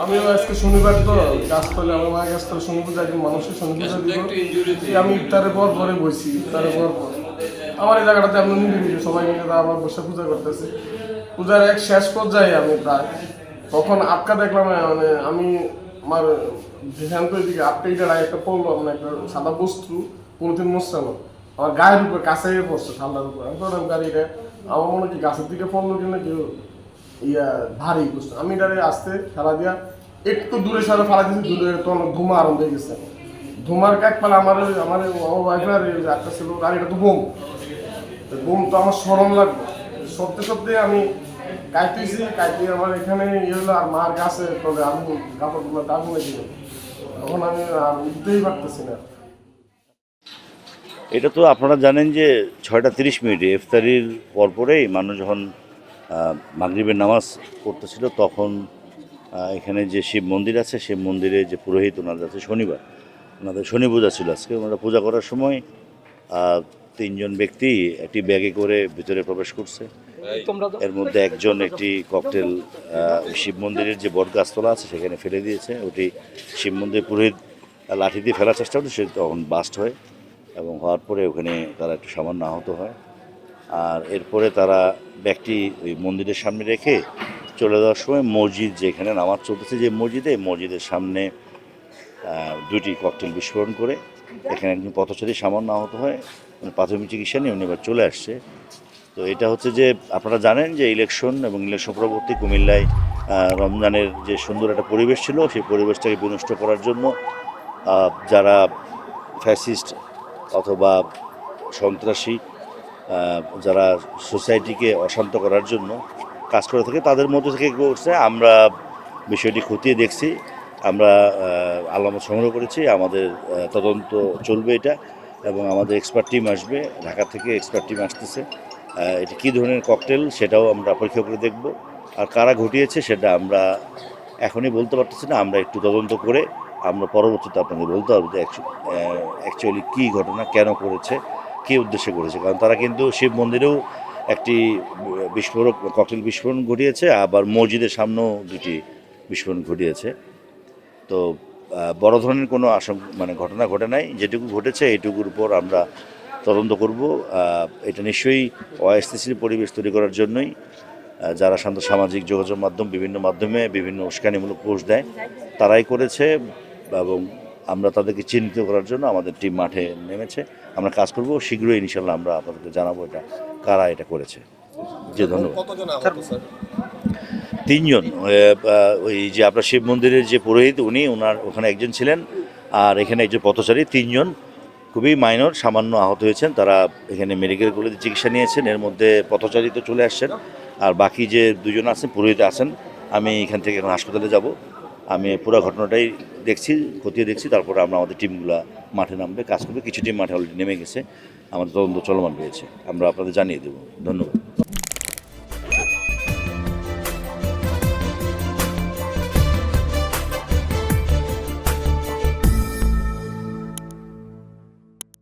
আমিও আজকে শনিবার তো গাছতলে আমার মা গাছতলে শনি পূজা একদিন মানুষের শনি পূজা দিব। আমি ইফতারের পর পরে বসি, ইফতারের পর পর আমার এই জায়গাটাতে আমরা নিরিবিলি সবাই মিলে আবার বসে পূজা করতেছি। পূজার এক শেষ পর্যায়ে আমি প্রায় তখন আটকা দেখলাম, মানে আমি আমার যেখান তো এদিকে আটকা ইটার একটা পড়লো, মানে একটা সাদা বস্তু কোনোদিন মশানো আমার গায়ের উপরে কাছে পড়ছে ঠান্ডার উপরে। আমি ধরলাম গাড়িটা আমার মনে কি গাছের দিকে পড়লো কিনা কেউ ইয়া ভারী বুঝতো। আমি এটারে আসতে ফেলা দিয়া একটু দূরে সারা ফেলা দিয়েছি, দূরে তো অনেক ধুমা আরম্ভ হয়ে গেছে। ধুমার কাক পালে আমার ওয়াইফার একটা ছিল গাড়িটা তো বোম, বোম তো আমার স্মরণ লাগবে সত্যি সত্যি। আমি কাইতেছি কাইতে আমার এখানে ইয়ে হলো আর মার গাছে তবে আগুন কাপড়গুলো আগুনে দিল, তখন আমি আর উঠতেই পারতেছি না। এটা তো আপনারা জানেন যে 6টা 30 মিনিটে ইফতারির পরপরেই মানুষ যখন মাগরিবের নামাজ পড়তেছিল তখন এখানে যে শিব মন্দির আছে সেই মন্দিরে যে পুরোহিত ওনাদের আছে শনিবার ওনাদের শনি পূজা ছিল আজকে। ওনারা পূজা করার সময় 3জন ব্যক্তি একটি ব্যাগে করে ভিতরে প্রবেশ করছে। এর মধ্যে একজন একটি ককটেল শিব মন্দিরের যে বট গাছতলা আছে সেখানে ফেলে দিয়েছে। ওটি শিব মন্দির পুরোহিত লাঠি দিয়ে ফেলার চেষ্টা করছে, সে তখন বাস্ট হয় এবং হওয়ার পরে ওখানে তারা একটু সামান্য আহত হয়। আর এরপরে তারা ব্যাগটি ওই মন্দিরের সামনে রেখে চলে যাওয়ার সময় মসজিদ যেখানে নামাজ চলতেছে যে মসজিদের সামনে 2টি ককটেল বিস্ফোরণ করে এখানে একজন পথচারী সামান্য আহত হয়, মানে প্রাথমিক চিকিৎসা নিয়ে উনি এবার চলে আসছে। তো এটা হচ্ছে যে আপনারা জানেন যে ইলেকশন এবং ইলেকশন পরবর্তী কুমিল্লায় রমজানের যে সুন্দর একটা পরিবেশ ছিল সেই পরিবেশটাকে বিনষ্ট করার জন্য যারা ফ্যাসিস্ট অথবা সন্ত্রাসী যারা সোসাইটিকে অশান্ত করার জন্য কাজ করে থাকে তাদের মধ্যে থেকে করছে। আমরা বিষয়টি খতিয়ে দেখছি, আমরা আলামত সংগ্রহ করেছি, আমাদের তদন্ত চলবে এটা এবং আমাদের এক্সপার্ট টিম আসবে, ঢাকা থেকে এক্সপার্ট টিম আসতেছে। এটা কী ধরনের ককটেল সেটাও আমরা পরীক্ষা করে দেখব, আর কারা ঘটিয়েছে সেটা আমরা এখনই বলতে পারতেছি না। আমরা একটু তদন্ত করে আমরা পরবর্তীতে আপনাদের বলতে পারবো যে অ্যাকচুয়ালি কী ঘটনা, কেন করেছে, কী উদ্দেশ্যে করেছে। কারণ তারা কিন্তু শিব মন্দিরেও একটি বিস্ফোরক ককটেল বিস্ফোরণ ঘটিয়েছে, আবার মসজিদের সামনেও 2টি বিস্ফোরণ ঘটিয়েছে। তো বড় ধরনের কোনো মানে ঘটনা ঘটে নাই, যেটুকু ঘটেছে এইটুকুর উপর আমরা তদন্ত করব। এটা নিশ্চয়ই অস্থিতিশীল পরিবেশ তৈরি করার জন্যই যারা সামাজিক যোগাযোগ বিভিন্ন মাধ্যমে বিভিন্ন উস্কানিমূলক পোস্ট দেয় তারাই করেছে এবং আমরা তাদেরকে চিহ্নিত করার জন্য আমাদের টিম মাঠে নেমেছে। আমরা কাজ করব, শীঘ্রই ইনশাল্লাহ আমরা আপনাদেরকে জানাবো এটা কারা এটা করেছে। জি ধন্যবাদ। 3জন, ওই যে আপনার শিব মন্দিরের যে পুরোহিত ওনার ওখানে একজন ছিলেন, আর এখানে একজন পথচারী, 3জন খুবই মাইনর সামান্য আহত হয়েছেন। তারা এখানে মেডিকেল কলেজে চিকিৎসা নিয়েছেন। এর মধ্যে পথচারী তো চলে আসছেন, আর বাকি যে 2জন আছেন পুরোহিত আছেন। আমি এখান থেকে এখন হাসপাতালে যাব, আমি পুরো ঘটনাটাই দেখছি, খতিয়ে দেখছি, তারপরে আমরা আমাদের টিমগুলো মাঠে নামবে, কাজ করবে। কিছু টিম মাঠে অলরেডি নেমে গেছে, আমাদের তদন্ত চলমান রয়েছে, আমরা আপনাদের জানিয়ে দেবো। ধন্যবাদ।